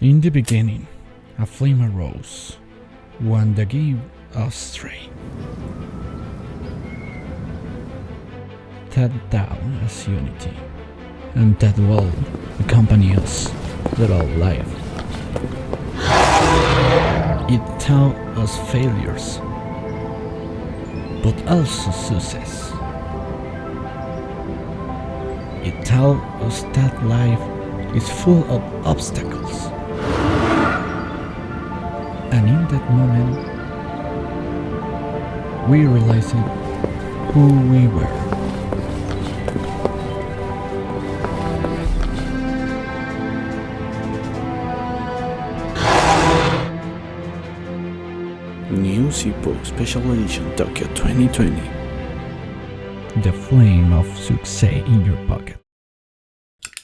In the beginning, a flame arose, one that gave us strength. That down as unity, and that will accompany us throughout life. It taught us failures, but also success. It taught us that life is full of obstacles. And in that moment, we realized who we were. New Zippo Special Edition Tokyo 2020. The flame of success in your pocket.